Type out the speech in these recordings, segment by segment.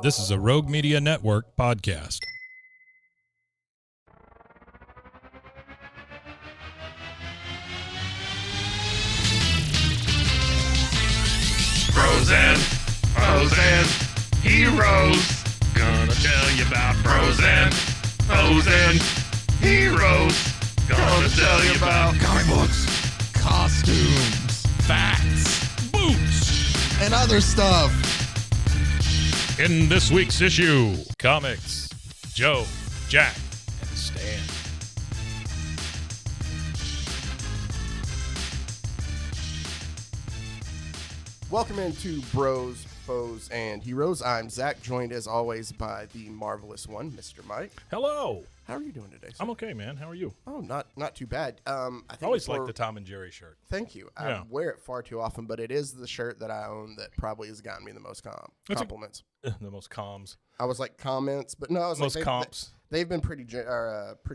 This is a Rogue Media Network podcast. Bros and foes and heroes. Gonna tell you about bros and foes and heroes. Gonna tell you about comic books, costumes, facts, Boots! and other stuff. In this week's issue, comics, Joe, Jack, and Stan. Welcome into Bros, Foes, and Heroes. I'm Zach, joined as always by the marvelous one, Mr. Mike. Hello. How are you doing today, sir? I'm okay, man. How are you? Oh, not too bad. I think Always like the Tom and Jerry shirt. Thank you. Yeah. I wear it far too often, but it is the shirt that I own that probably has gotten me the most compliments. The most comms. I was like comments, but no, I was Most like comps. They've been pretty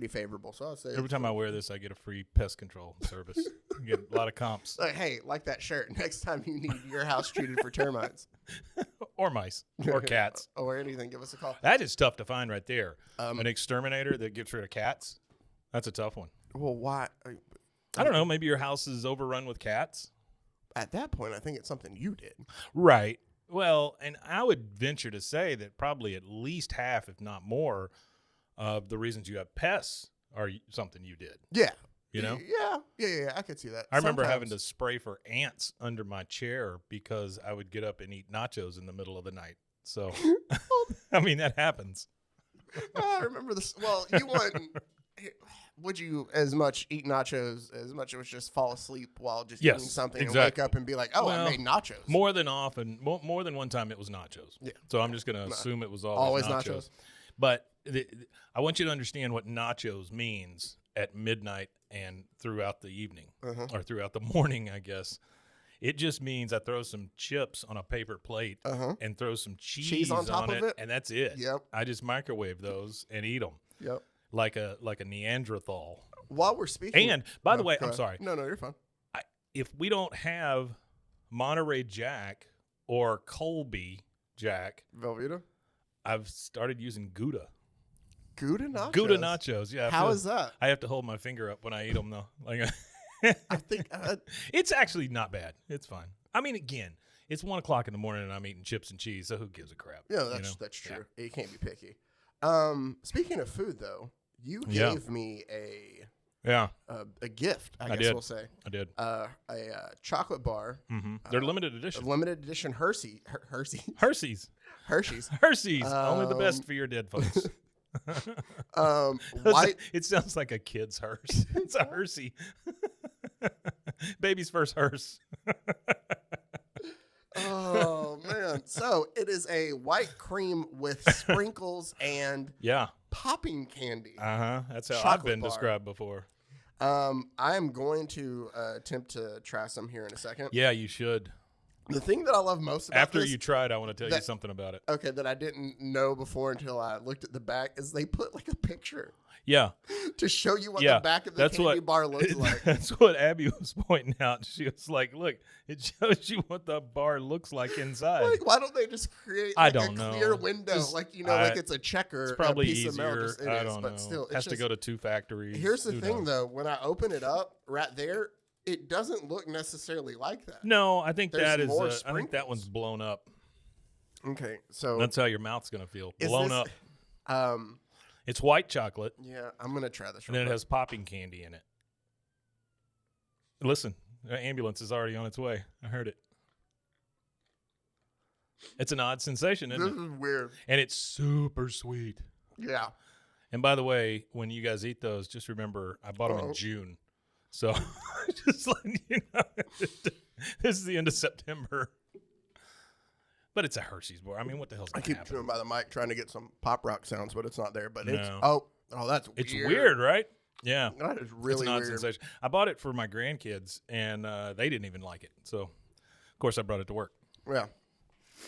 favorable. So I'll say Every time I wear this, I get a free pest control service. You get a lot of comps. like, hey, like that shirt. Next time you need your house treated for termites Or mice. Or cats. or anything, give us a call. That is tough to find right there. An exterminator that gets rid of cats. That's a tough one. Well, why? I don't know. Maybe your house is overrun with cats. At that point, I think it's something you did. Right. Well, and I would venture to say that probably at least half, if not more, of the reasons you have pests are something you did. Yeah. You know? Yeah. I could see that. I remember having to spray for ants under my chair because I would get up and eat nachos in the middle of the night. So, I mean, that happens. I remember this. Well, you wouldn't. Would you as much eat nachos as much as just fall asleep while just Yes, eating something exactly. and wake up and be like, oh, Well, I made nachos? More than often, more than one time it was nachos. Yeah. So I'm just going to assume it was Always nachos. nachos. But I want you to understand what nachos means at midnight and throughout the evening or throughout the morning, I guess. It just means I throw some chips on a paper plate and throw some cheese on top of it? and that's it. Yep. I just microwave those and eat them Yep. like a Neanderthal. While we're speaking. And by the way, go I'm ahead. sorry. No, you're fine. If we don't have Monterey Jack or Colby Jack, Velveeta? I've started using Gouda. Gouda nachos? Gouda nachos, yeah. How is that? I have to hold my finger up when I eat them, though. Like, I think it's actually not bad. It's fine. I mean, again, it's 1 o'clock in the morning and I'm eating chips and cheese, so who gives a crap? yeah, you know? that's true. You can't be picky. Speaking of food, though, you Yeah. gave me a gift, I guess did. we'll say. I did. A chocolate bar. They're limited edition. Limited edition Hershey's. Hershey's. Only the best for your dead folks. White. It sounds like a kid's hearse. It's a Hershey. Baby's first hearse. Oh man! So it is a white cream with sprinkles and popping candy. That's how I've Chocolate been bar. described before. I am going to attempt to try some here in a second. Yeah, you should. The thing that I love most about After this, you try it, I want to tell you something about it. okay, that I didn't know before until I looked at the back, is they put like a picture Yeah. to show you what the back of the candy bar looks like. That's what Abby was pointing out. She was like, look, it shows you what the bar looks like inside. Like, why don't they just create I like don't a know. clear window, Just- like like it's a checker, it's probably a piece of mail? easier. Just, it I is, don't but know. still, it's Has to just, go to 2 factories. Here's the Who thing, knows? though. When I open it up right there, it doesn't look necessarily like that. No, I think There's that is. more I think that sprinkles. one's blown up. Okay, so That's how your mouth's gonna feel. is Blown this- up. It's white chocolate, Yeah, I'm gonna try this. and then it has popping candy in it. Listen, the ambulance is already on its way. I heard it. It's an odd sensation, isn't This it? is weird. And it's super sweet. Yeah. And by the way, when you guys eat those, just remember I bought them Uh-oh. in June. So just letting you know, this is the end of September. But it's a Hershey's bar. I mean, what the hell's I going to keep happen? chewing by the mic trying to get some pop rock sounds, but it's not there. But it's No. that's weird. It's weird, right? Yeah. That is It's really an odd weird. sensation. I bought it for my grandkids, and they didn't even like it. So, of course, I brought it to work. Yeah.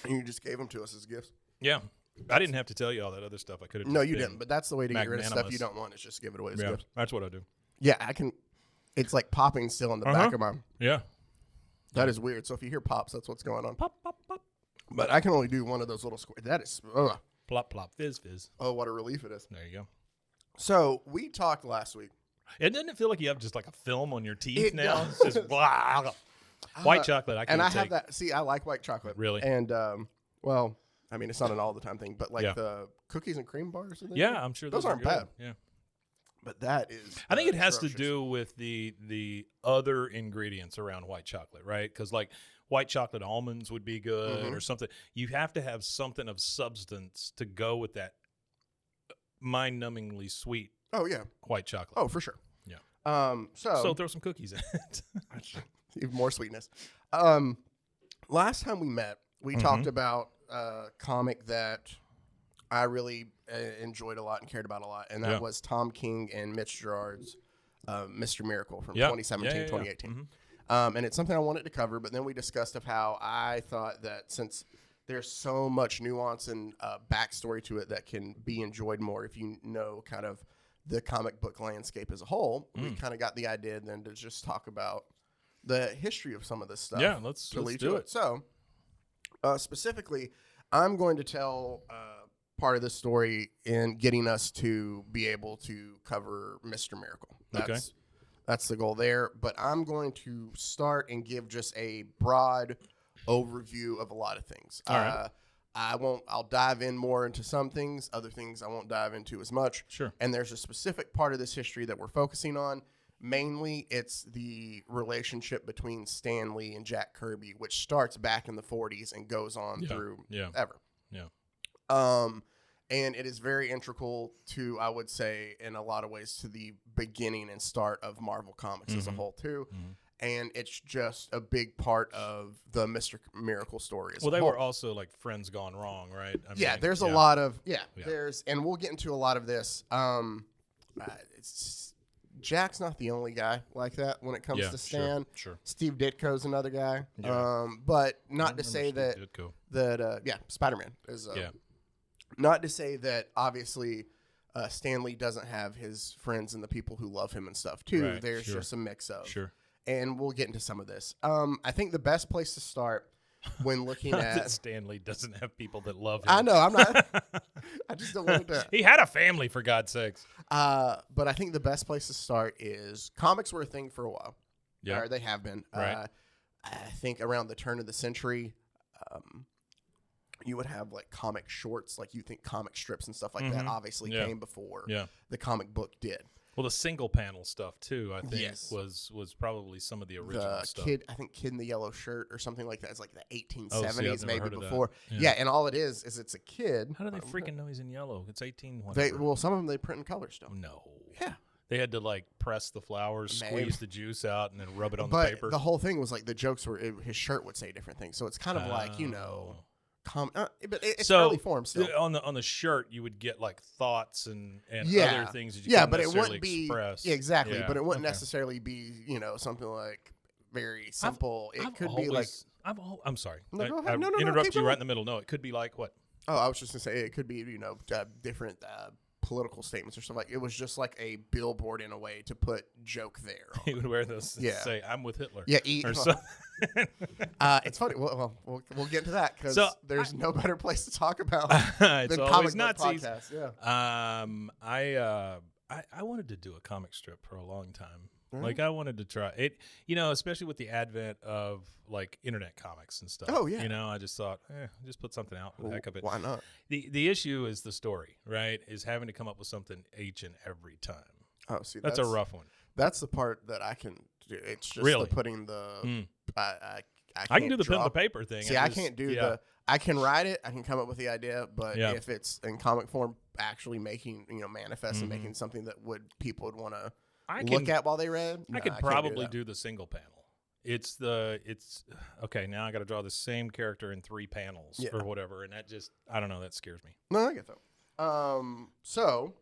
And you just gave them to us as gifts. Yeah. I didn't have to tell you all that other stuff. I could have. No, you didn't. But that's the way to get rid of stuff magnanimous. you don't want. Is just give it away as Yeah, gifts. that's what I do. Yeah, I can. It's like popping still in the back of my. Yeah. That is weird. So if you hear pops, that's what's going on. Pop, pop, pop. But I can only do one of those little squares. That is, ugh. Plop, plop, fizz, fizz. Oh, what a relief it is. There you go. So we talked last week. And doesn't it feel like you have just like a film on your teeth It now? does. It's just blah. White chocolate, I can't And I take. have that. See, I like white chocolate. Really? And, well, I mean, it's not an all the time thing, but like Yeah. the cookies and cream bars. And Yeah, I'm sure those are aren't good. bad. Yeah. But that is. I think it has to atrocious. do with the other ingredients around white chocolate, right? Because like white chocolate almonds would be good or something. You have to have something of substance to go with that mind-numbingly sweet Oh yeah. white chocolate. Oh, for sure. Yeah. So So throw some cookies in it. even more sweetness. Last time we met, we talked about a comic that I really enjoyed a lot and cared about a lot, and that Yeah. was Tom King and Mitch Gerard's Mr. Miracle from Yeah. 2017, Yeah. 2018. And it's something I wanted to cover, but then we discussed of how I thought that since there's so much nuance and backstory to it that can be enjoyed more if you know kind of the comic book landscape as a whole, we kind of got the idea then to just talk about the history of some of this stuff. Yeah, let's lead do to it. So, specifically, I'm going to tell part of the story in getting us to be able to cover Mr. Miracle. That's the goal there. But I'm going to start and give just a broad overview of a lot of things. All right. I'll dive in more into some things. Other things I won't dive into as much. Sure. And there's a specific part of this history that we're focusing on. Mainly, it's the relationship between Stan Lee and Jack Kirby, which starts back in the 40s and goes on through ever. Yeah. And it is very integral to, I would say, in a lot of ways, to the beginning and start of Marvel Comics as a whole, too. And it's just a big part of the Mr. Miracle story. Well, they were also like friends gone wrong, right? I Yeah, mean, there's a lot of Yeah. there's, and we'll get into a lot of this. Jack's not the only guy like that when it comes to Stan. Sure. Steve Ditko's another guy. Yeah. But I not to say remember Steve that Ditko. Spider-Man is. Not to say that obviously Stan Lee doesn't have his friends and the people who love him and stuff too. Right, There's sure. just a mix of. Sure. And we'll get into some of this. I think the best place to start when looking Not that at. Stanley doesn't have people that love him. I know, I'm not. I just don't want to. He had a family, for God's sakes. But I think the best place to start is comics were a thing for a while. Yeah. Or they have been. Right. I think around the turn of the century, you would have like comic shorts, like you think comic strips and stuff like that obviously came before the comic book did. Well, the single panel stuff too, I think, Yes. was probably some of the original The stuff. Kid in the Yellow Shirt or something like that. It's like the 1870s, Oh, see, I've never maybe heard of that. before. Yeah. And all it is it's a kid. How do they freaking know he's in yellow? It's 18. Some of them they print in color still. No. Yeah. They had to like press the flowers, Maybe. squeeze the juice out, and then rub it on But the paper. the whole thing was like the jokes were his shirt would say different things, so it's kind of like but it's so early form still. on the shirt, you would get like thoughts and Yeah. other things that you Yeah, couldn't but it necessarily wouldn't be express. exactly. Yeah, But it wouldn't okay. necessarily be something like very simple. I've Could be like I'm sorry. No, go I ahead. No, interrupted keep you going. right in the middle. No, it could be like what? oh, I was just gonna say it could be different political statements or something like. It was just like a billboard in a way to put joke there. He would wear this and Yeah. say, "I'm with Hitler." Yeah, or something. it's funny. We'll get to that because So, there's no better place to talk about It's than always comic book Nazis. podcasts. Yeah. I wanted to do a comic strip for a long time. Really? Like I wanted to try it, especially with the advent of like internet comics and stuff. Oh, yeah. I just thought, just put something out for the heck of it. Why not? The issue is the story, right? Is having to come up with something each and every time. Oh, see, That's a rough one. That's the part that I can do. It's just Really? the putting the. I can do the pen draw. to paper thing. See, I can't do the. I can write it. I can come up with the idea, but Yeah. if it's in comic form, actually making manifest and Mm-hmm. making something that people would want to look at while they read. I could probably do the single panel. It's okay. Now I got to draw the same character in 3 panels or whatever, and that just I don't know. That scares me. No, I get that. So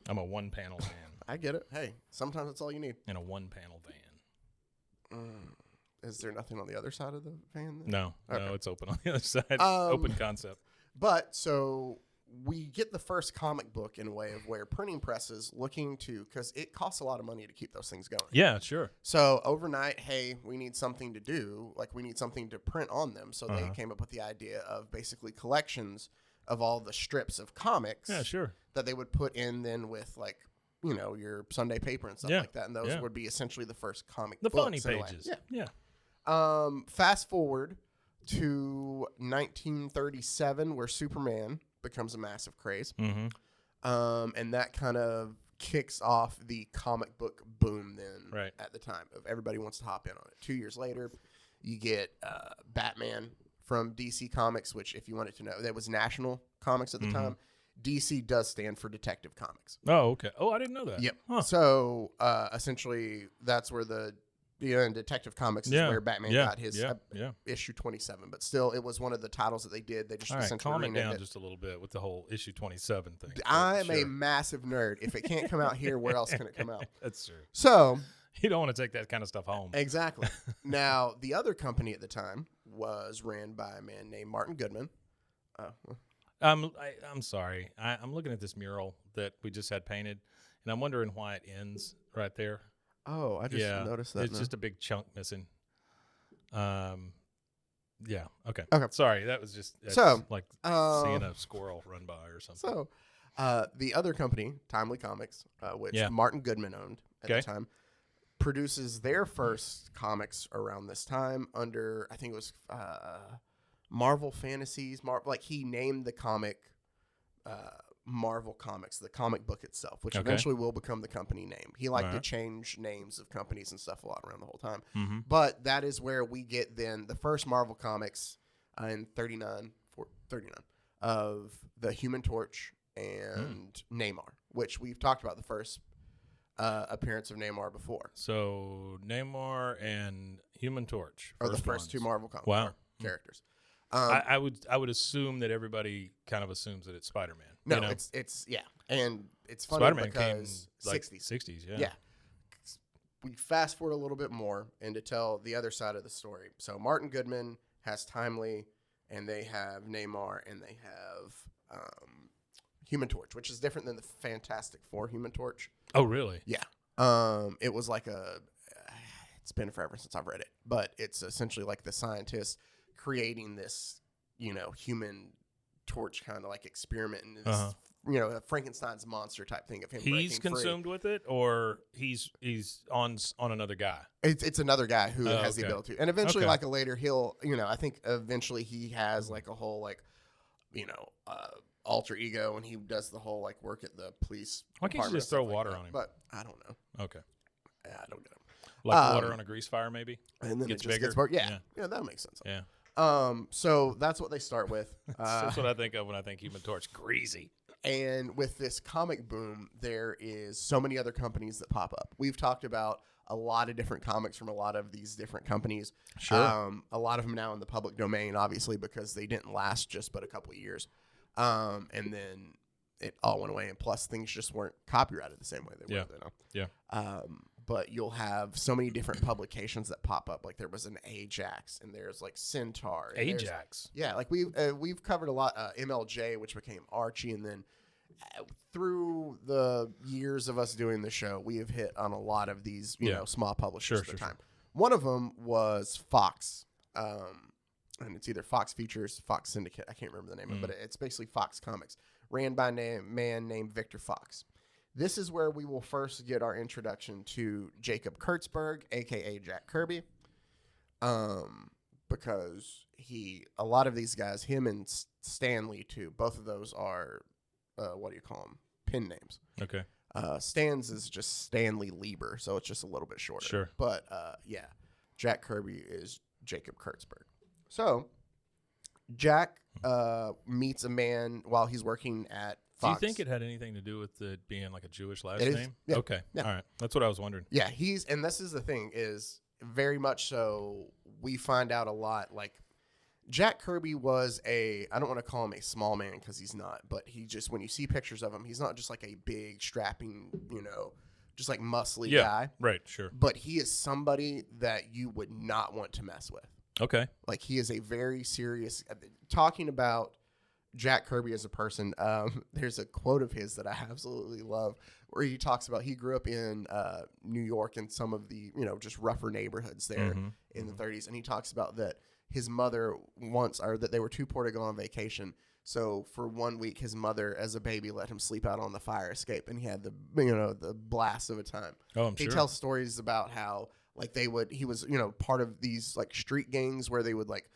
I'm a 1-panel man I get it. Hey, sometimes that's all you need. in a 1-panel van. Is there nothing on the other side of the van? Then? No, Okay. no, it's open on the other side. Um, Open concept. But so we get the first comic book in a way of where printing presses looking to, because it costs a lot of money to keep those things going. Yeah, sure. So overnight, hey, we need something to do. Like, we need something to print on them. So they came up with the idea of basically collections of all the strips of comics. Yeah, sure. That they would put in then with, like, you know, your Sunday paper and stuff like that. And those would be essentially the first comic the books. funny pages. Yeah. Fast forward to 1937, where Superman becomes a massive craze. Mm-hmm. And that kind of kicks off the comic book boom then at the time of everybody wants to hop in on it. 2 years later, you get Batman from DC Comics, which, if you wanted to know, that was National Comics at the time. DC does stand for Detective Comics. Oh, okay. Oh, I didn't know that. Yep. Huh. So essentially, that's where in Detective Comics is where Batman got his issue 27. But still, it was one of the titles that they did. They just essentially calm it down it. just a little bit with the whole issue 27 thing. I'm a massive nerd. If it can't come out here, where else can it come out? That's true. So you don't want to take that kind of stuff home. Exactly. Now, the other company at the time was ran by a man named Martin Goodman. I'm sorry. I'm looking at this mural that we just had painted, and I'm wondering why it ends right there. Oh, I just noticed that. It's just a big chunk missing. Yeah. Okay. Okay. Sorry, that was just like seeing a squirrel run by or something. So, the other company, Timely Comics, which Martin Goodman owned at the time, produces their first comics around this time under, I think it was Marvel Fantasies. Like, he named the comic Marvel Comics, the comic book itself, which eventually will become the company name. He liked to change names of companies and stuff a lot around the whole time. Mm-hmm. But that is where we get then the first Marvel Comics in 39 of the Human Torch and Namor, which we've talked about the first appearance of Namor before. So Namor and Human Torch are the first two Marvel Comics characters. I would assume that everybody kind of assumes that it's Spider-Man. No, you know? it's and it's funny Spider-Man because came, like, 60s. 60s, Yeah. We fast forward a little bit more and to tell the other side of the story. So Martin Goodman has Timely, and they have Namor, and they have Human Torch, which is different than the Fantastic Four Human Torch. Oh, really? Yeah. It was like it's been forever since I've read it, but it's essentially like the scientists creating this, Human Torch kind of like experiment in this, a Frankenstein's monster type thing of him. He's consumed with it, or he's on another guy. It's another guy who has the ability, and eventually, like later, he'll, I think eventually he has like a whole alter ego, and he does the whole like work at the police. Why can't you just throw water on him? But I don't know. Okay. Yeah, I don't get him. Like water on a grease fire, maybe. And then gets it just bigger. gets yeah, that makes sense. Yeah. So that's what they start with. That's what I think of when I think Human Torch. Greasy. And with this comic boom, there is so many other companies that pop up. We've talked about a lot of different comics from a lot of these different companies. Sure. A lot of them now in the public domain, obviously, because they didn't last just but a couple of years. And then it all went away. And plus, things just weren't copyrighted the same way they were. Yeah. But you'll have so many different publications that pop up. Like there was an Ajax, and there's like Centaur. Ajax. Yeah, like we've covered a lot. MLJ, which became Archie, and then through the years of us doing the show, we have hit on a lot of these, small publishers at the time. One of them was Fox, and it's either Fox Features, Fox Syndicate. I can't remember the name of it, but it's basically Fox Comics, ran by a man named Victor Fox. This is where we will first get our introduction to Jacob Kurtzberg, a.k.a. Jack Kirby, because a lot of these guys, him and Stan Lee too, both of those are, what do you call them, pen names. Okay. Stan's is just Stanley Lieber, so it's just a little bit shorter. Sure. But, Jack Kirby is Jacob Kurtzberg. So, Jack meets a man while he's working at Fox. Do you think it had anything to do with it being like a Jewish last It is, name? yeah. Okay. Yeah. All right. That's what I was wondering. Yeah, and this is the thing, is very much so we find out a lot, like, Jack Kirby was I don't want to call him a small man because he's not, but he just, when you see pictures of him, he's not just like a big, strapping, just like muscly guy. Right, sure. But he is somebody that you would not want to mess with. Okay. Like, he is a very serious, talking about, Jack Kirby as a person, there's a quote of his that I absolutely love where he talks about he grew up in New York and some of the, just rougher neighborhoods there in the 30s. And he talks about that his mother that they were too poor to go on vacation. So for 1 week, his mother as a baby let him sleep out on the fire escape. And he had the blast of a time. Oh, I'm he sure. tells stories about how like he was, part of these like street gangs where they would like,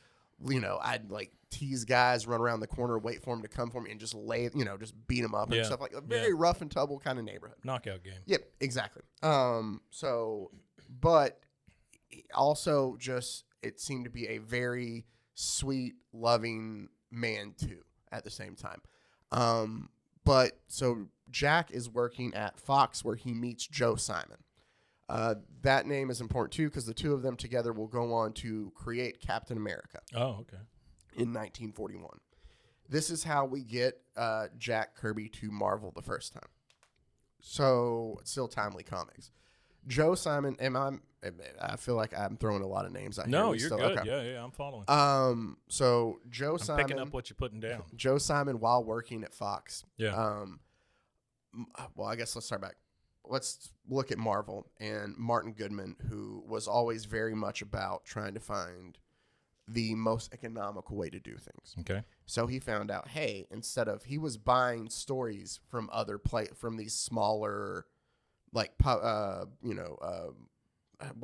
I'd like tease guys, run around the corner, wait for him to come for me, and just just beat him up and stuff like a very rough and tumble kind of neighborhood. Knockout game. Yep, exactly. But also just it seemed to be a very sweet, loving man too at the same time. But so Jack is working at Fox where he meets Joe Simon. That name is important too because the two of them together will go on to create Captain America. Oh, okay. In 1941. This is how we get Jack Kirby to Marvel the first time. So, it's still Timely Comics. Joe Simon, I feel like I'm throwing a lot of names out here. No, you're good. Okay. Yeah, I'm following. So Joe Simon. Picking up what you're putting down. Joe Simon, while working at Fox. Yeah. Well, I guess let's start back. Let's look at Marvel and Martin Goodman, who was always very much about trying to find the most economical way to do things. Okay. So he found out, hey, he was buying stories from from these smaller, like, what do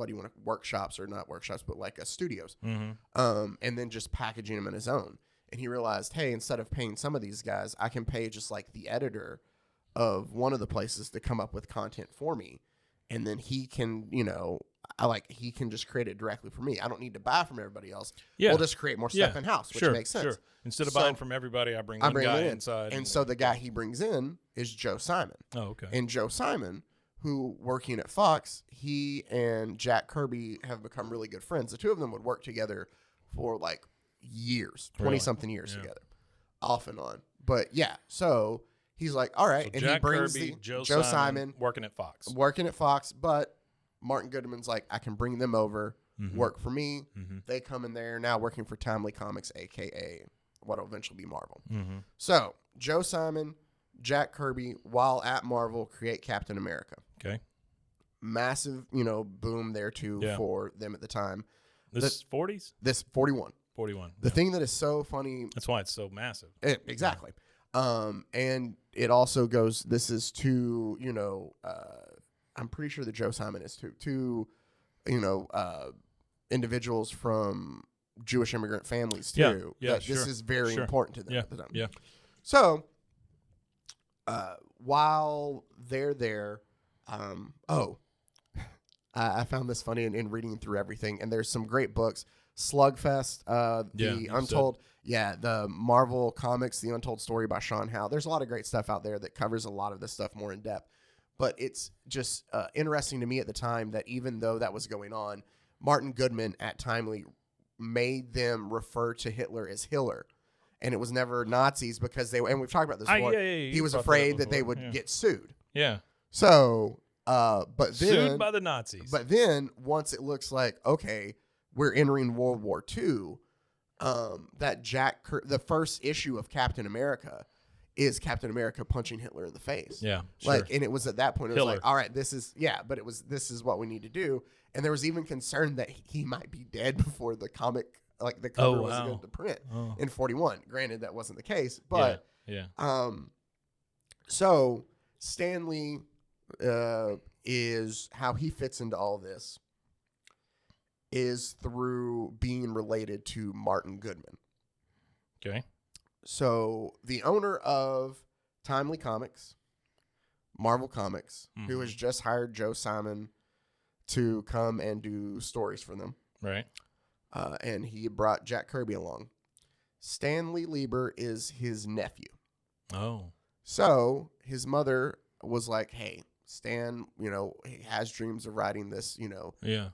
you want to, workshops or not workshops, but like studios. Mm-hmm. And then just packaging them in his own. And he realized, hey, instead of paying some of these guys, I can pay just like the editor of one of the places to come up with content for me. And then he can, he can just create it directly for me. I don't need to buy from everybody else. Yeah. We'll just create more stuff in-house, which makes sense. Sure. Instead of buying from everybody, I bring one guy inside. And so the guy he brings in is Joe Simon. Oh, okay. And Joe Simon, who working at Fox, he and Jack Kirby have become really good friends. The two of them would work together for like years, 20-something years together, off and on. But yeah, so he's like, all right. So and Jack he brings Kirby, Joe Simon working at Fox. But Martin Goodman's like, I can bring them over, work for me. Mm-hmm. They come in there now working for Timely Comics, a.k.a. what will eventually be Marvel. Mm-hmm. So Joe Simon, Jack Kirby, while at Marvel, create Captain America. Okay. Massive, boom there too for them at the time. This 40s? This 41. 41. The thing that is so funny. That's why it's so massive. Exactly. And it also goes, this is to, I'm pretty sure that Joe Simon is two individuals from Jewish immigrant families too. Yeah, This is very important to them at the time. Yeah. So, while they're there, I found this funny in reading through everything, and there's some great books. Slugfest, the Untold, the Marvel Comics, The Untold Story by Sean Howe. There's a lot of great stuff out there that covers a lot of this stuff more in depth. But it's just interesting to me at the time that even though that was going on, Martin Goodman at Timely made them refer to Hitler as Hiller. And it was never Nazis because and we've talked about this before, he was afraid that they would get sued. Yeah. So, but then... Sued by the Nazis. But then, once it looks like, okay, we're entering World War II, the first issue of Captain America is Captain America punching Hitler in the face. Yeah, sure. And it was at that point, it was like, all right, this is what we need to do. And there was even concern that he might be dead before the comic, like the cover was going to print in 41. Granted, that wasn't the case, but so Stan Lee is how he fits into all this is through being related to Martin Goodman. Okay. So the owner of Timely Comics, Marvel Comics, who has just hired Joe Simon to come and do stories for them. Right. And he brought Jack Kirby along. Stanley Lieber is his nephew. Oh. So his mother was like, hey, Stan, he has dreams of writing this,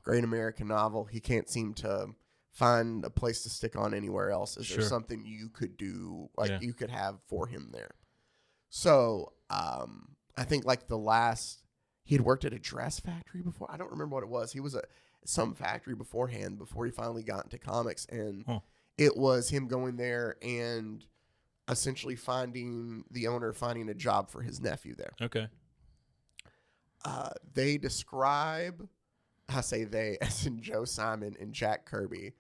great American novel. He can't seem to find a place to stick on anywhere else. Is there something you could do, you could have for him there? So I think like he had worked at a dress factory before. I don't remember what it was. He was at some factory beforehand before he finally got into comics. And it was him going there and essentially finding a job for his nephew there. Okay. They describe, I say they, as in Joe Simon and Jack Kirby,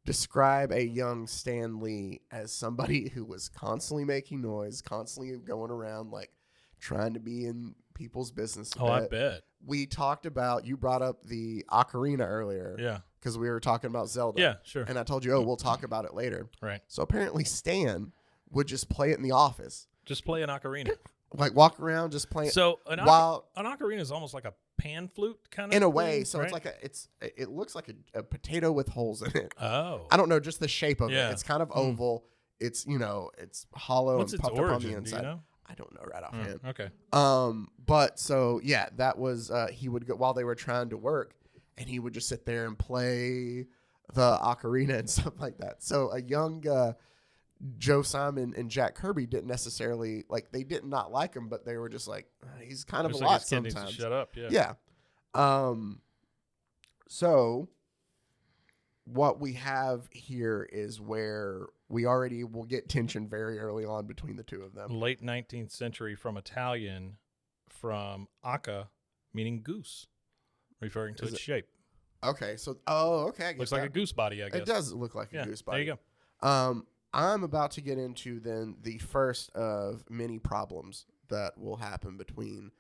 describe a young Stan Lee as somebody who was constantly making noise, constantly going around, like, trying to be in people's business. I bet. We talked about, you brought up the ocarina earlier. Yeah. Because we were talking about Zelda. Yeah, sure. And I told you, we'll talk about it later. Right. So apparently Stan would just play it in the office. Just play an ocarina. Like walk around, just playing. So an ocarina is almost like a pan flute kind of in a way. thing, So right? it looks like a potato with holes in it. Oh. I don't know, just the shape of Yeah. it. It's kind of oval. It's it's hollow What's and its puffed origin? up on the inside. Do you know? I don't know right offhand. Okay. But so yeah, that was he would go while they were trying to work, and he would just sit there and play the ocarina and stuff like that. So a young Joe Simon and Jack Kirby didn't necessarily they did not like him, but they were just like, he's kind of Just a like lot his kid needs to sometimes. shut up. Yeah. Yeah. So what we have here is where we already will get tension very early on between the two of them. Late 19th century from Italian, from "aka," meaning goose, referring to its shape. Okay, so okay, I get Looks that. like a goose body, I guess. It does look like a goose body. There you go. I'm about to get into then the first of many problems that will happen between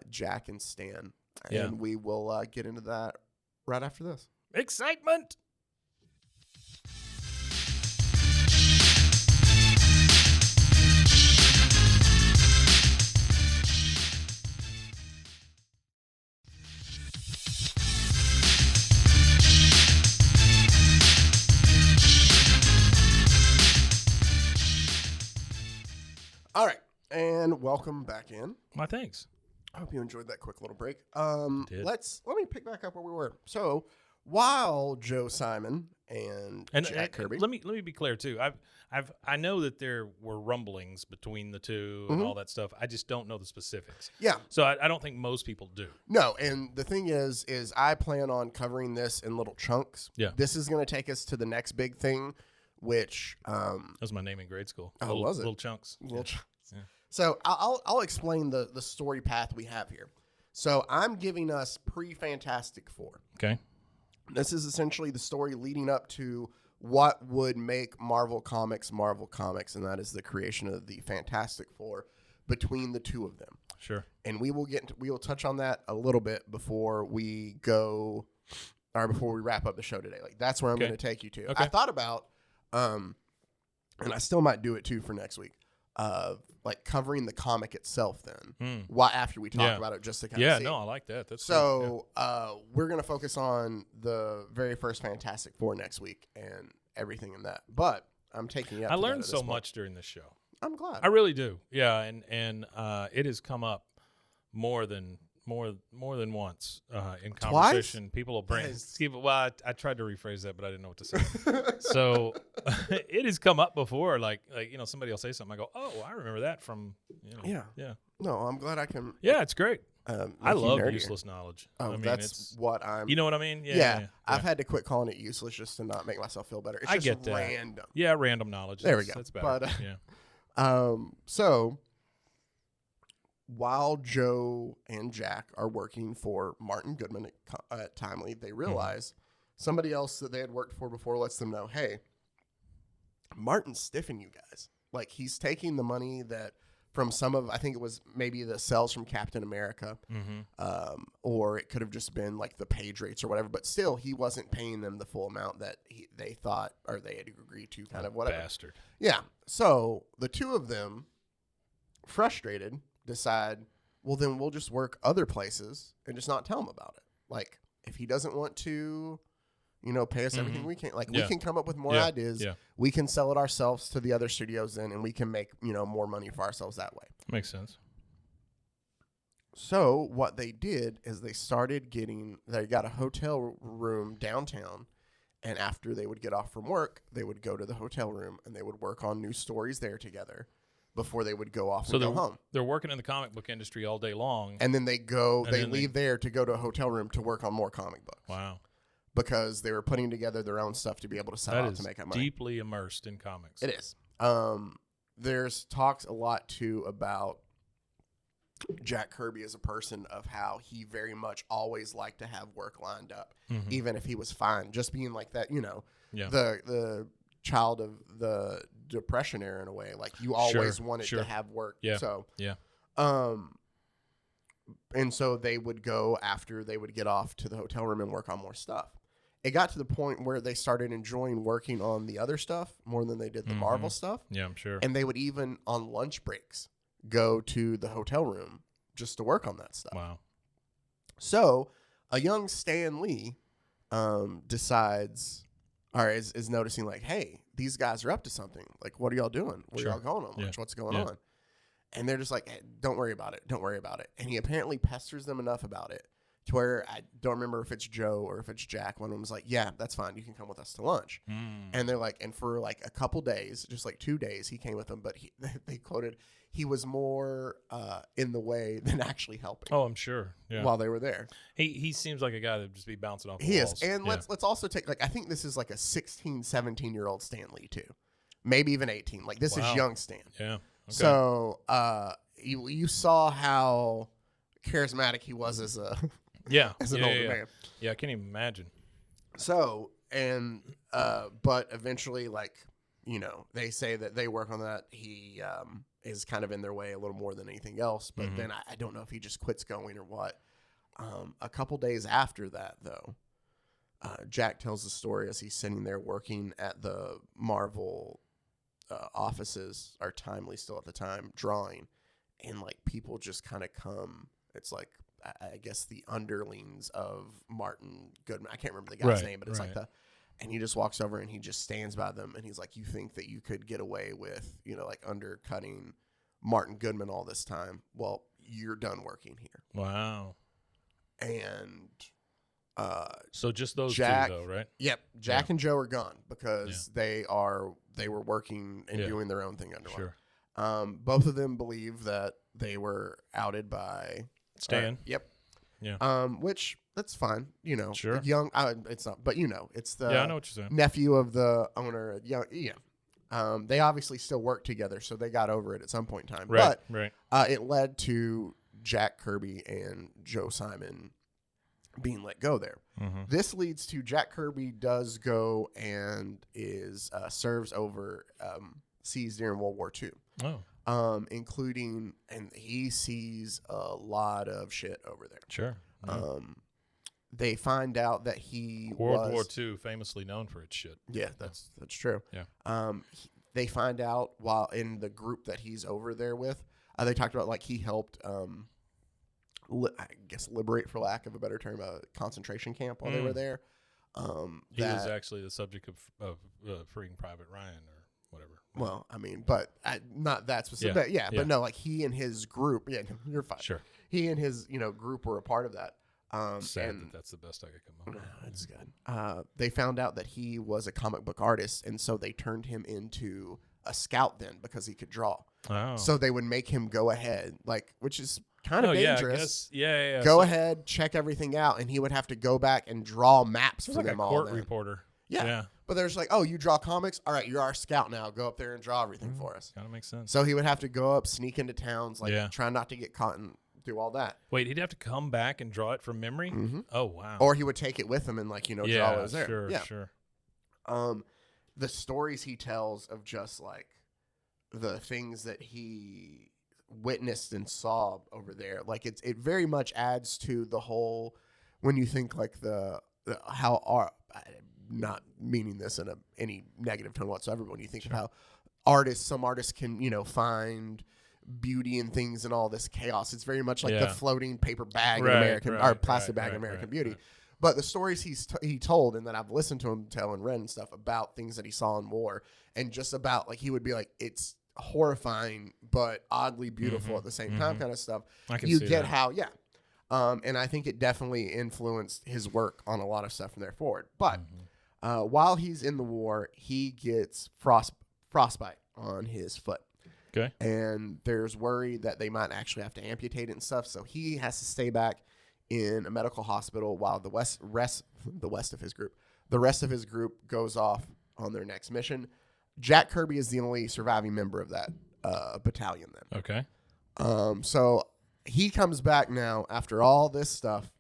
Jack and Stan, and we will get into that right after this. Excitement. All right, and welcome back in. My thanks. I hope you enjoyed that quick little break. Did. Let me pick back up where we were. So while Joe Simon and Jack Kirby, Let me be clear too. I know that there were rumblings between the two and all that stuff. I just don't know the specifics. yeah, So I don't think most people do. no, and the thing is I plan on covering this in little chunks. Yeah. This is going to take us to the next big thing, which That was my name in grade school. Oh, was it? Little chunks. little Yeah. chunks. Yeah. So I'll explain the story path we have here. So I'm giving us pre-Fantastic Four. Okay. This is essentially the story leading up to what would make Marvel Comics, and that is the creation of the Fantastic Four between the two of them. Sure. And we will touch on that a little bit before we wrap up the show today. Like that's where I'm Okay. going to take you to. Okay. I thought about, and I still might do it too for next week, like covering the comic itself then. Why after we talk Yeah. about it, just to kind Yeah. of see. No, I like that. That's So we're going to focus on the very first Fantastic Four next week and everything in that. But I'm taking you up I to that learned at so this point. much during this show. I'm glad. I really do. Yeah, and it has come up more than once in conversation. People will bring. Yes. Well, I tried to rephrase that, but I didn't know what to say. So it has come up before. Like somebody will say something. I go, oh, I remember that from. Yeah. No, I'm glad I can. Yeah, it's great. Make I you love nerdier. useless knowledge. Oh, I mean, that's it's, what I'm. you know what I mean? Yeah, I've had to quit calling it useless just to not make myself feel better. It's I just get that. random. Yeah, random knowledge. There we That's- go. That's better. But, yeah. So while Joe and Jack are working for Martin Goodman at Timely, they realize somebody else that they had worked for before lets them know, hey, Martin's stiffing you guys. Like he's taking the money that from some of, I think it was maybe the sales from Captain America, or it could have just been like the page rates or whatever. But still, he wasn't paying them the full amount that they thought or they had agreed to, kind of whatever. Bastard. Yeah. So the two of them, frustrated, decide, well, then we'll just work other places and just not tell him about it. Like if he doesn't want to, pay us everything we can. Like we can come up with more ideas. Yeah. We can sell it ourselves to the other studios then, and we can make, more money for ourselves that way. Makes sense. So what they did is they got a hotel room downtown, and after they would get off from work, they would go to the hotel room and they would work on new stories there together before they would go off and go home. They're working in the comic book industry all day long. And then they leave there to go to a hotel room to work on more comic books. Wow. Because they were putting together their own stuff to be able to sell That out is to make that money. deeply immersed in comics. It is. there's talks a lot too about Jack Kirby as a person of how he very much always liked to have work lined up, even if he was fine. Just being like that, the child of the Depression era in a way. Like you always wanted to have work. Yeah. So yeah. And so they would go after they would get off to the hotel room and work on more stuff. It got to the point where they started enjoying working on the other stuff more than they did the Marvel stuff. Yeah, I'm sure. And they would even on lunch breaks go to the hotel room just to work on that stuff. Wow. So a young Stan Lee decides, or is noticing like, hey, these guys are up to something. Like, what are y'all doing? Where are y'all going on lunch? What's going on? And they're just like, hey, don't worry about it. Don't worry about it. And he apparently pesters them enough about it to where I don't remember if it's Joe or if it's Jack. One of them was like, yeah, that's fine. You can come with us to lunch. And they're like, and for like a couple days, just like 2 days, he came with them. But they quoted, he was more in the way than actually helping. Oh, I'm sure. Yeah. While they were there. He seems like a guy that would just be bouncing off the He walls. is. And let's also take, like, I think this is like a 16, 17-year-old Stan Lee too. Maybe even 18. Like, this is young Stan. Yeah. Okay. So you saw how charismatic he was as a as an older man. Yeah, I can't even imagine. So but eventually, like, they say that they work on that. He is kind of in their way a little more than anything else. But then I don't know if he just quits going or what. A couple days after that, though, Jack tells the story as he's sitting there working at the Marvel offices, or Timely still at the time, drawing, and like people just kind of come. It's like, I guess the underlings of Martin Goodman. I can't remember the guy's name, but it's like and he just walks over and he just stands by them and he's like, you think that you could get away with, like undercutting Martin Goodman all this time? Well, you're done working here. Wow. And so just those Jack, two though, right? Yep. Jack and Joe are gone because they were working and doing their own thing underwater. Sure. Both of them believe that they were outed by Stan. Yep. Yeah. Which that's fine. Sure. Young. It's not, but it's the I know what you're saying. nephew of the owner. Yeah. They obviously still work together, so they got over it at some point in time. Right. But right. It led to Jack Kirby and Joe Simon being let go there. This leads to Jack Kirby does go and is serves over seas during World War II. Oh. Including, and he sees a lot of shit over there. Sure. They find out that he World War II, famously known for its shit. Yeah, that's true. Yeah. They find out while in the group that he's over there with, they talked about like he helped, I guess liberate, for lack of a better term, a concentration camp while they were there. He was actually the subject of Freeing Private Ryan or whatever. Well, I mean, but not that specific. Yeah. But no, like he and his group. Yeah, you're fine. Sure. He and his group were a part of that. Sad and that's the best I could come up with. That's good. They found out that he was a comic book artist, and so they turned him into a scout then because he could draw. Oh. So they would make him go ahead, which is kind of dangerous. Yeah. Go ahead, check everything out, and he would have to go back and draw maps for like them a all. Court reporter. Yeah. But they're just like, oh, you draw comics? All right, you're our scout now. Go up there and draw everything for us. Kind of makes sense. So he would have to go up, sneak into towns, try not to get caught and do all that. Wait, he'd have to come back and draw it from memory? Mm-hmm. Oh, wow. Or he would take it with him and, draw it was there. Sure. The stories he tells of just, the things that he witnessed and saw over there, it very much adds to the whole, when you think, how our... not meaning this in any negative tone whatsoever, but when you think of how some artists can, find beauty in things and all this chaos, it's very much like the floating paper bag in American, or plastic bag in American Beauty. Right. But the stories he told, and that I've listened to him tell and read and stuff about things that he saw in war, and just about, he would be like, it's horrifying, but oddly beautiful at the same time kind of stuff. I can see get that. how, and I think it definitely influenced his work on a lot of stuff from there forward. But while he's in the war, he gets frostbite on his foot. Okay. And there's worry that they might actually have to amputate it and stuff. So he has to stay back in a medical hospital while the rest of his group goes off on their next mission. Jack Kirby is the only surviving member of that battalion then. Okay. So he comes back now after all this stuff,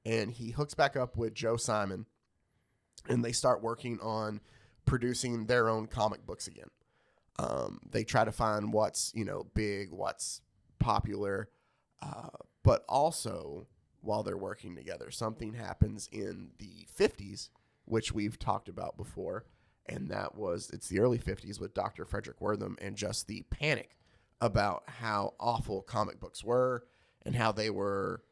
and he hooks back up with Joe Simon, and they start working on producing their own comic books again. They try to find what's, big, what's popular, but also while they're working together, something happens in the 50s, which we've talked about before, and it's the early 50s with Dr. Frederick Wortham and just the panic about how awful comic books were and how they were,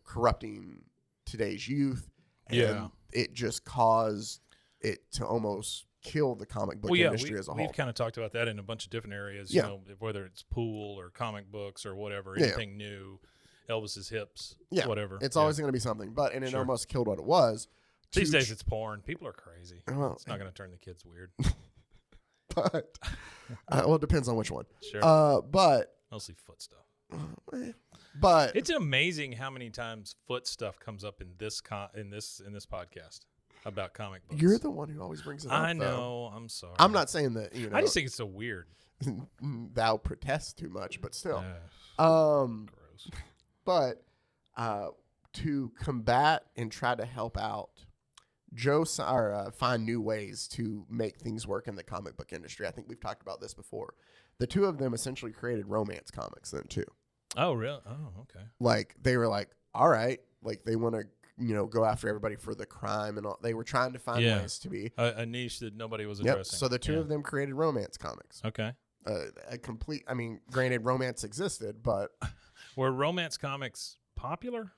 corrupting today's youth. And it just caused it to almost kill the comic book industry as a whole. We've kind of talked about that in a bunch of different areas, whether it's pool or comic books or whatever, anything new, Elvis's hips, whatever. It's always going to be something, and it almost killed what it was. These days it's porn. People are crazy. Well, it's not going to turn the kids weird. But, it depends on which one. Sure. But mostly foot stuff. But it's amazing how many times foot stuff comes up in this podcast about comic books. You're the one who always brings it up. I know. I'm sorry. I'm not saying that. I just think it's so weird. Thou protest too much, but still. Gross. But to combat and try to help out find new ways to make things work in the comic book industry. I think we've talked about this before. The two of them essentially created romance comics then too. Oh, really? Oh, okay. Like they were like, all right, like they want to, go after everybody for the crime and all. They were trying to find ways to be a niche that nobody was addressing. So the two of them created romance comics. Okay. Granted, romance existed, but were romance comics popular?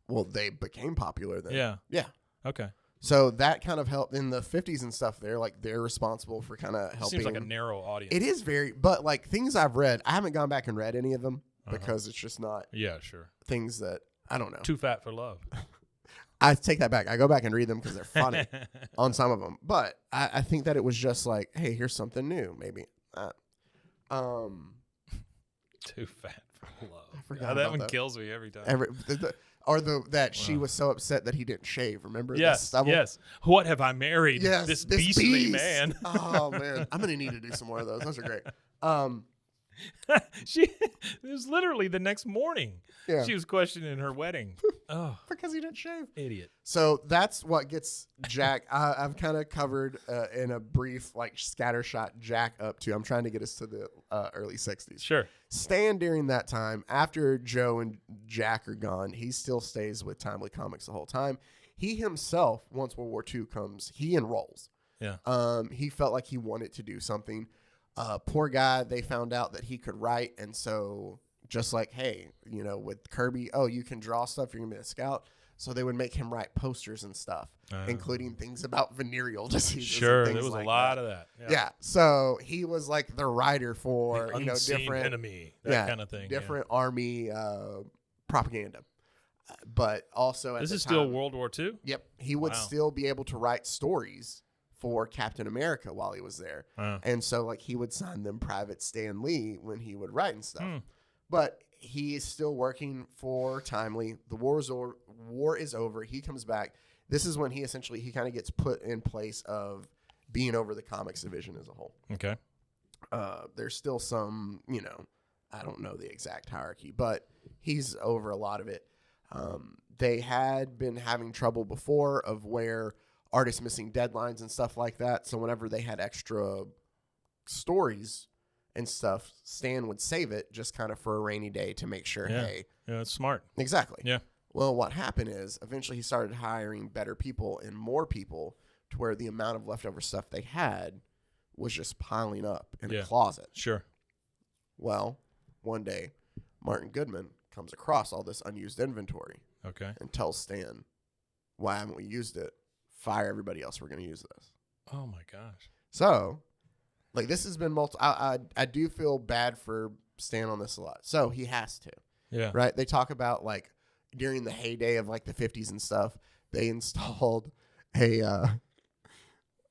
Well, they became popular then. Yeah. Okay. So that kind of helped in the 50s and stuff. They're responsible for kind of helping. Seems like a narrow audience. It is but like things I've read, I haven't gone back and read any of them because it's just not. Yeah, sure. Things that I don't know. Too fat for love. I take that back. I go back and read them because they're funny on some of them. But I think that it was just like, hey, here's something new, maybe. Too fat for love. That one kills me every time. She was so upset that he didn't shave. Remember? Yes. What have I married? Yes, this beastly beast. man. Oh man, I'm gonna need to do some more of those. Those are great. It was literally the next morning. Yeah. She was questioning her wedding. Oh, because he didn't shave. Idiot. So that's what gets Jack. I've kind of covered in a brief, scattershot Jack up to. I'm trying to get us to the early 60s. Sure. Stan, during that time, after Joe and Jack are gone, he still stays with Timely Comics the whole time. He himself, once World War II comes, he enrolls. Yeah. He felt like he wanted to do something. Poor guy, they found out that he could write, and so just like, hey, with Kirby, you can draw stuff, you're going to be a scout. So they would make him write posters and stuff, including things about venereal diseases. Sure, there was a lot of that. Yeah. So he was like the writer for, different enemy, that kind of thing. Different army propaganda. But also at this the is time, still World War II? Yep. He would still be able to write stories for Captain America while he was there. And so he would sign them Private Stan Lee when he would write and stuff. But he is still working for Timely. The war is over. He comes back. This is when he kind of gets put in place of being over the comics division as a whole. Okay. There's still some, I don't know the exact hierarchy, but he's over a lot of it. They had been having trouble before of where artists missing deadlines and stuff like that. So whenever they had extra stories and stuff, Stan would save it just kind of for a rainy day to make sure, hey. Yeah, that's smart. Exactly. Yeah. Well, what happened is eventually he started hiring better people and more people to where the amount of leftover stuff they had was just piling up in a closet. Sure. Well, one day, Martin Goodman comes across all this unused inventory. Okay. And tells Stan, why haven't we used it? Fire everybody else. We're going to use this. Oh, my gosh. So, this has been I do feel bad for Stan on this a lot. So, he has to. Yeah. Right? They talk about, during the heyday of, the 50s and stuff, they installed a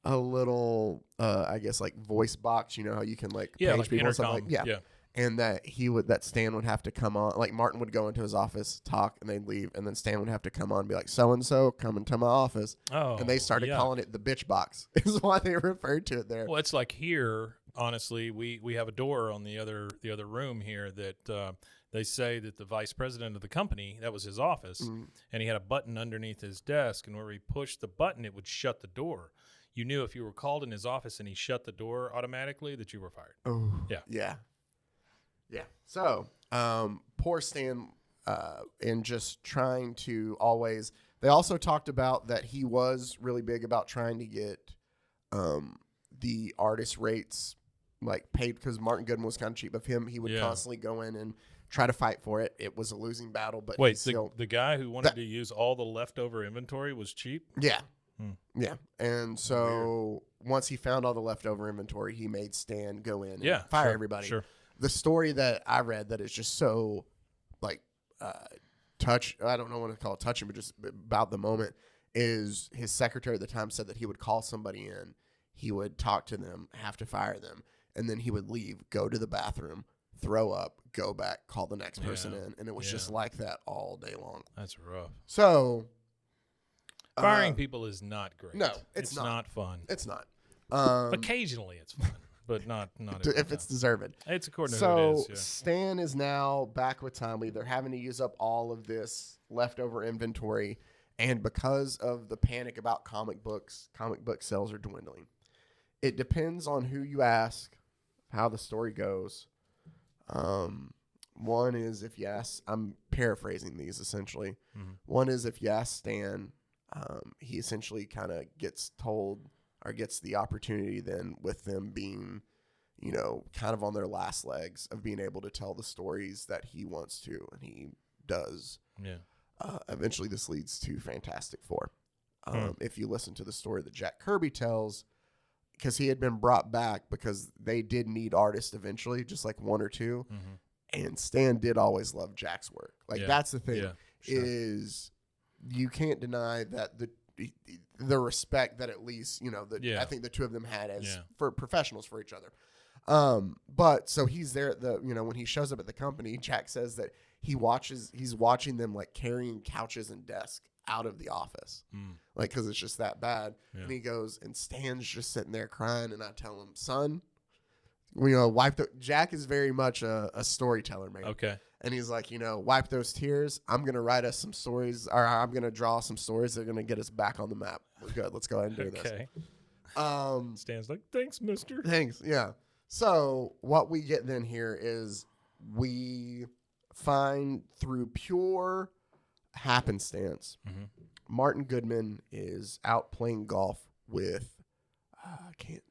little, I guess, voice box. You know how you can, page people and stuff yeah. And that Stan would have to come on, Martin would go into his office, talk, and they'd leave, and then Stan would have to come on and be like, so-and-so, come into my office. Oh, and they started calling it the bitch box, is why they referred to it there. Well, it's like here, honestly, we have a door on the other room here that they say that the vice president of the company, that was his office, and he had a button underneath his desk, and where he pushed the button, it would shut the door. You knew if you were called in his office and he shut the door automatically that you were fired. Oh, yeah. So, poor Stan, in just trying to always. They also talked about that he was really big about trying to get the artist rates like paid, because Martin Goodman was kind of cheap of him. He would constantly go in and try to fight for it. It was a losing battle, but wait, the guy who wanted to use all the leftover inventory was cheap? Yeah. Yeah. And so once he found all the leftover inventory, he made Stan go in and fire everybody. Sure. The story that I read that is just so like I don't know what to call it touching, but just about the moment, is his secretary at the time said that he would call somebody in, he would talk to them, have to fire them, and then he would leave, go to the bathroom, throw up, go back, call the next person in, and it was just like that all day long. That's rough. So firing people is not great. No, it's not fun. It's not. Occasionally it's fun, but not if it's deserved. It's according to so who it is. Yeah. Stan is now back with Timely. They're having to use up all of this leftover inventory, and because of the panic about comic book sales are dwindling. It depends on who you ask, how the story goes. One is if you ask, I'm paraphrasing these essentially. One is if you ask Stan, he essentially kind of gets told or gets the opportunity then with them being, kind of on their last legs of being able to tell the stories that he wants to, and he does. Yeah. Eventually this leads to Fantastic Four. If you listen to the story that Jack Kirby tells, because he had been brought back because they did need artists eventually, just like one or two. And Stan did always love Jack's work. Like that's the thing is you can't deny that the respect that at least, I think the two of them had as for professionals for each other. But so he's there at when he shows up at the company, Jack says that he's watching them like carrying couches and desks out of the office, like, cause it's just that bad. And he goes, and Stan's just sitting there crying. And I tell him, son, Jack is very much a storyteller, man. Okay. And he's like, wipe those tears. I'm going to write us some stories, or I'm going to draw some stories that are going to get us back on the map. We're good. Let's go ahead and do this. Stan's like, thanks, mister. Thanks. Yeah. So what we get then here is we find through pure happenstance, Martin Goodman is out playing golf with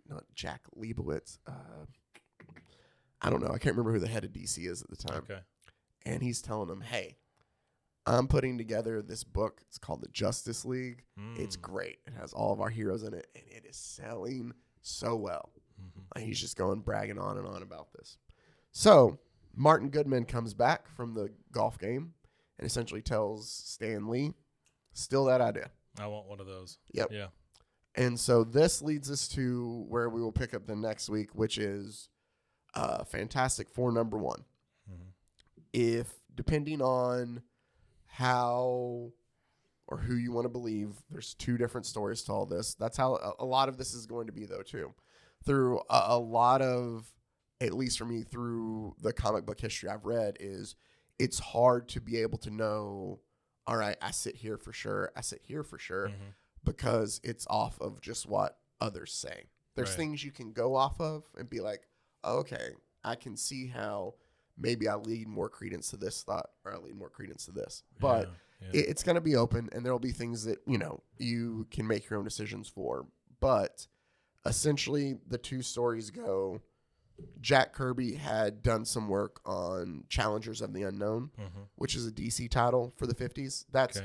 not Jack Leibowitz. I don't know. I can't remember who the head of DC is at the time. Okay. And he's telling him, hey, I'm putting together this book. It's called The Justice League. It's great. It has all of our heroes in it, and it is selling so well. And he's just bragging on and on about this. So Martin Goodman comes back from the golf game and essentially tells Stan Lee, steal that idea. I want one of those. Yep. Yeah. And so this leads us to where we will pick up the next week, which is Fantastic Four #1. If, depending on how or who you want to believe, there's two different stories to all this. That's how a lot of this is going to be, though, too. Through a lot of, at least for me, through the comic book history I've read, is it's hard to be able to know, all right, I sit here for sure, because it's off of just what others say. There's things you can go off of and be like, oh, okay, I can see how maybe I lead more credence to this thought, or I lead more credence to this. But it's going to be open, and there will be things that, you can make your own decisions for. But essentially, the two stories go, Jack Kirby had done some work on Challengers of the Unknown, which is a DC title for the 50s. That's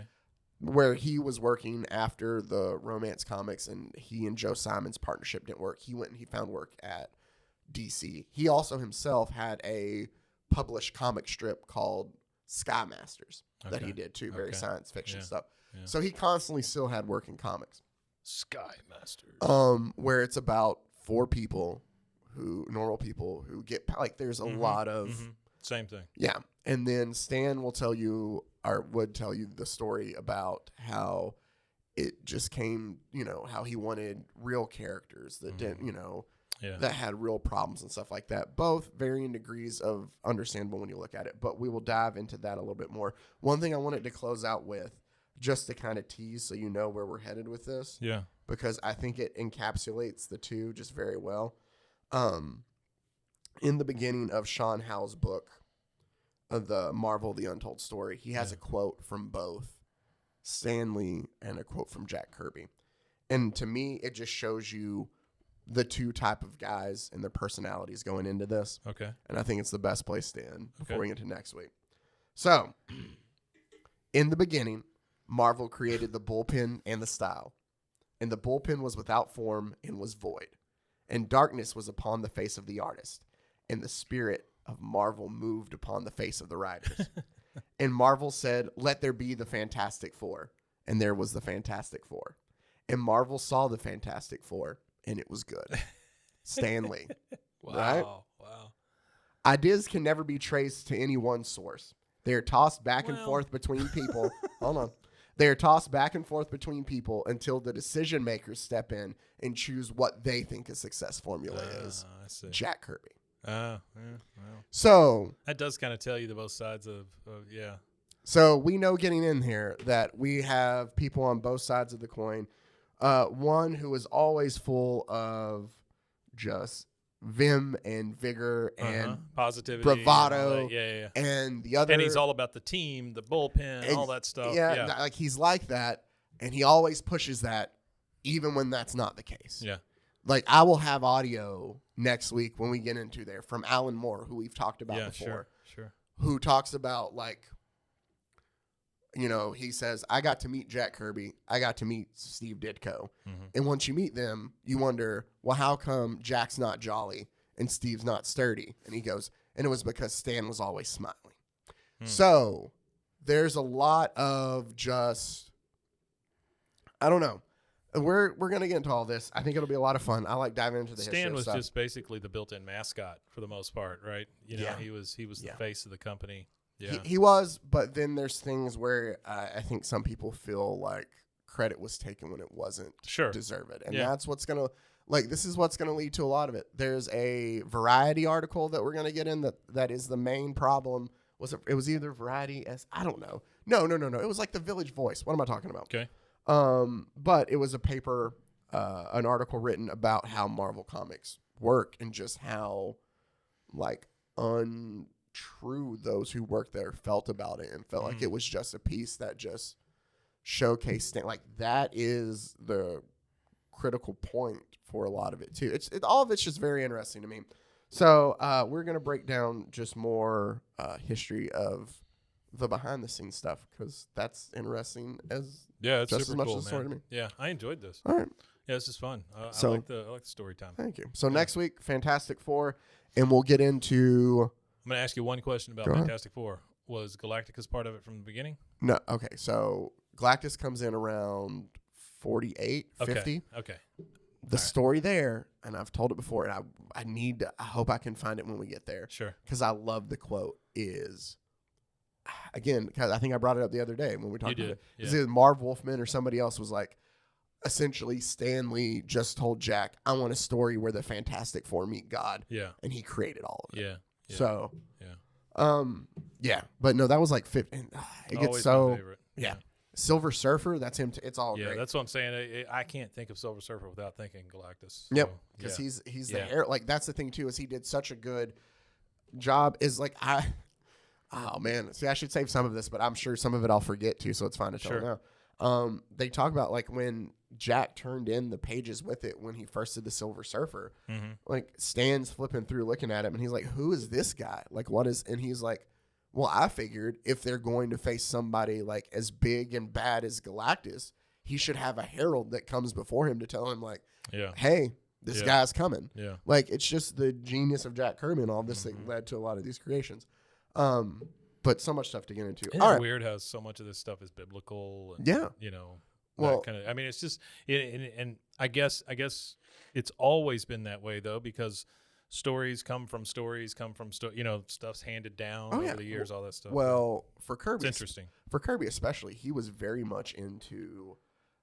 where he was working after the romance comics, and he and Joe Simon's partnership didn't work. He went and he found work at DC. He also himself had a published comic strip called Sky Masters that he did too, very science fiction stuff. Yeah. So he constantly still had work in comics. Sky Masters. Where it's about normal people who get, like, there's a lot of same thing. Yeah. And then Stan would tell you the story about how it just came, how he wanted real characters that didn't, that had real problems and stuff like that. Both varying degrees of understandable when you look at it, but we will dive into that a little bit more. One thing I wanted to close out with, just to kind of tease so you know where we're headed with this. Yeah. Because I think it encapsulates the two just very well. In the beginning of Sean Howe's book, of the Marvel The Untold Story, he has a quote from both Stan Lee and a quote from Jack Kirby. And to me, it just shows you the two type of guys and their personalities going into this. Okay. And I think it's the best place to end before we get to next week. So, in the beginning, Marvel created the bullpen and the style. And the bullpen was without form and was void. And darkness was upon the face of the artist. And the spirit of Marvel moved upon the face of the writers. And Marvel said, let there be the Fantastic Four. And there was the Fantastic Four. And Marvel saw the Fantastic Four, and it was good. Stan Lee. Wow. Right? Wow. Ideas can never be traced to any one source. They are tossed back and forth between people. Hold on. They are tossed back and forth between people until the decision makers step in and choose what they think a success formula is. I see. Jack Kirby. Well. So That does kind of tell you the both sides of yeah. So we know getting in here that we have people on both sides of the coin. One who is always full of just vim and vigor and positivity, bravado. And yeah. And the other, And he's all about the team, the bullpen, all that stuff. Yeah, like he's like that, and he always pushes that, even when that's not the case. Yeah. Like I will have audio next week when we get into there from Alan Moore, who we've talked about before. Sure. Who talks about like, you know, he says, I got to meet Jack Kirby. I got to meet Steve Ditko. Mm-hmm. And once you meet them, you wonder, well, how come Jack's not jolly and Steve's not sturdy? And he goes, and it was because Stan was always smiling. So there's a lot of just, I don't know. We're going to get into all this. I think it'll be a lot of fun. I like diving into the history Stan of was stuff. just basically the built-in mascot for the most part, right? You know, he was the face of the company. Yeah. He was, but then there's things where I think some people feel like credit was taken when it wasn't deserved. And that's what's going to, like, this is what's going to lead to a lot of it. There's a Variety article that we're going to get in that is the main problem. It was either Variety as, I don't know. No. It was like the Village Voice. What am I talking about? Okay. But it was a paper, an article written about how Marvel Comics work and just how, like, untrue those who worked there felt about it and felt like it was just a piece that just showcased like that is the critical point for a lot of it too. All of it's just very interesting to me. So we're gonna break down just more history of the behind the scenes stuff because that's interesting as it's just super as much cool, as the story to me. Yeah, I enjoyed this. All right. Yeah, this is fun. I So- like the story time. Thank you. So next week, Fantastic Four, and we'll get into I'm going to ask you one question about Go ahead. Fantastic Four. Was Galacticus part of it from the beginning? no. Okay, so Galactus comes in around 48, 50. Okay. The story there, and I've told it before, and I hope I can find it when we get there. Sure. Because I love the quote is, again, because I think I brought it up the other day when we talked about it. Yeah. Is it Marv Wolfman or somebody else was like, essentially Stan Lee just told Jack, I want a story where the Fantastic Four meet God. Yeah. And he created all of it. Yeah. So, yeah. But no, that was like 50. It gets Always so, my favorite. yeah. Silver Surfer, that's him. It's all Yeah, great. that's what I'm saying. I can't think of Silver Surfer without thinking Galactus. Yep, So, because he's the Yeah. hair. Like that's the thing too is he did such a good job. Is like oh man, see I should save some of this, but I'm sure some of it I'll forget too, so it's fine to tell Sure. now. They talk about like when Jack turned in the pages with it when he first did the Silver Surfer. Mm-hmm. Like Stan's flipping through, looking at him, and he's like, "Who is this guy? Like what is?" And he's like, well, I figured if they're going to face somebody like as big and bad as Galactus, he should have a herald that comes before him to tell him like, hey, this guy's coming. Yeah. Like it's just the genius of Jack Kirby and all this that led to a lot of these creations. But so much stuff to get into. Isn't All it right. weird how so much of this stuff is biblical and you know, Well, kind of I mean it's just and I guess it's always been that way though because stories come from you know, stuff's handed down over the years, all that stuff. Well, for Kirby, it's interesting. For Kirby especially, he was very much into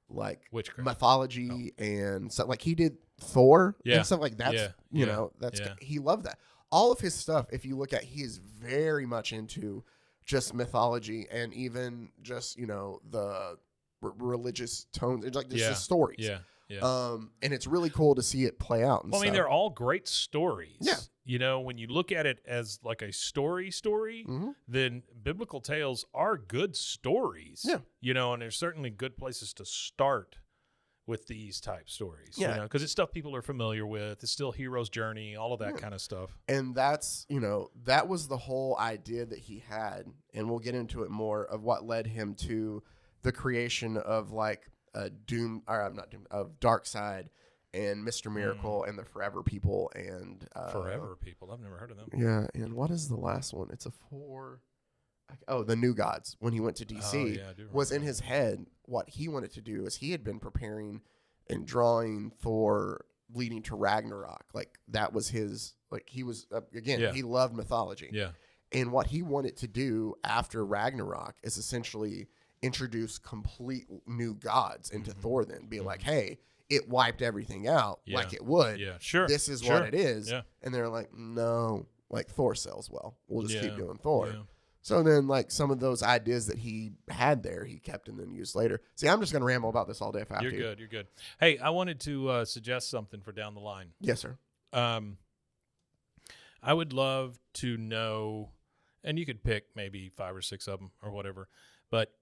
like Witchcraft. mythology and so like he did Thor Yeah. and stuff like that. Yeah. You Yeah. know, that's Yeah. he loved that. All of his stuff, if you look at, he is very much into just mythology and even just, you know, the religious tones. It's like just the stories. Yeah. Yeah. And it's really cool to see it play out. And Well, I mean, stuff. they're all great stories. Yeah. You know, when you look at it as like a story, Mhm. then biblical tales are good stories. Yeah. You know, and there's certainly good places to start with these type stories. Yeah. You know, because it's stuff people are familiar with. It's still hero's journey, all of that kind of stuff. And that's, you know, that was the whole idea that he had. And we'll get into it more of what led him to the creation of like of Darkseid and Mr. Miracle and the Forever People and Forever People. I've never heard of them. Yeah, and what is the last one? It's the New Gods. When he went to DC, I do remember was in that. his head what he wanted to do is he had been preparing and drawing Thor leading to Ragnarok. Like that was his, like he was he loved mythology. Yeah. And what he wanted to do after Ragnarok is essentially introduce complete new gods into Thor, then be like, hey, it wiped everything out like it would. Yeah, sure. This is Sure. what it is. Yeah. And they're like, no, like Thor sells well. We'll just keep Yeah. doing Thor. Yeah. So then like some of those ideas that he had there, he kept and then used later. See, I'm just going to ramble about this all day if I have You're to. good. You're good. Hey, I wanted to suggest something for down the line. Yes, sir. I would love to know, and you could pick maybe 5 or 6 of them or whatever, but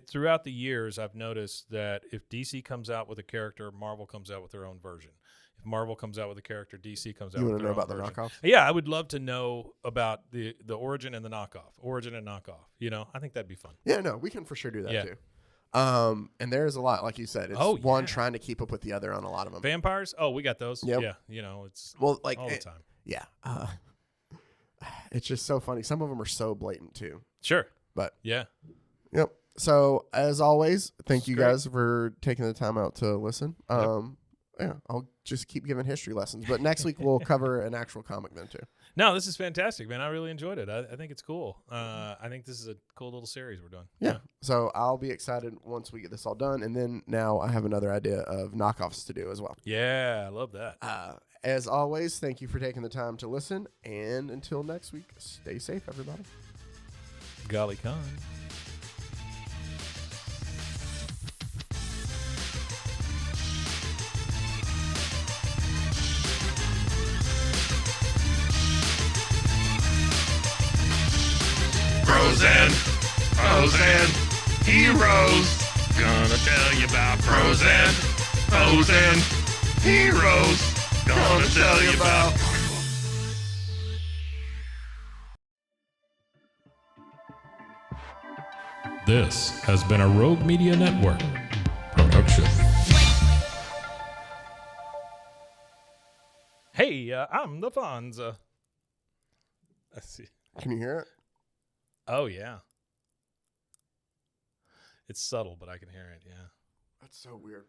throughout the years, I've noticed that if DC comes out with a character, Marvel comes out with their own version. If Marvel comes out with a character, DC comes out You with want to their know own about the version. knockoffs? Yeah, I would love to know about the origin and the knockoff. Origin and knockoff. You know, I think that'd be fun. Yeah, no, we can for sure do that Yeah. too. And there's a lot, like you said. It's Oh, one yeah. trying to keep up with the other on a lot of them. Vampires? Oh, we got those. Yep. Yeah, you know, it's Well, like all the time. Yeah. It's just so funny. Some of them are so blatant too. Sure. But Yeah. yep. So as always, thank you Great. guys for taking the time out to listen. Yeah, I'll just keep giving history lessons. But next week we'll cover an actual comic then too. No, this is fantastic, man. I really enjoyed it. I think it's cool. I think this is a cool little series we're doing. Yeah. So I'll be excited once we get this all done. And then now I have another idea of knockoffs to do as well. Yeah, I love that. As always, thank you for taking the time to listen. And until next week, stay safe, everybody. Golly con. Pros and heroes. Gonna tell you about pros and heroes. Gonna tell you about. This has been a Rogue Media Network production. Hey, I'm the Fonza. Let's see. Can you hear it? Oh, yeah. It's subtle, but I can hear it, yeah. That's so weird.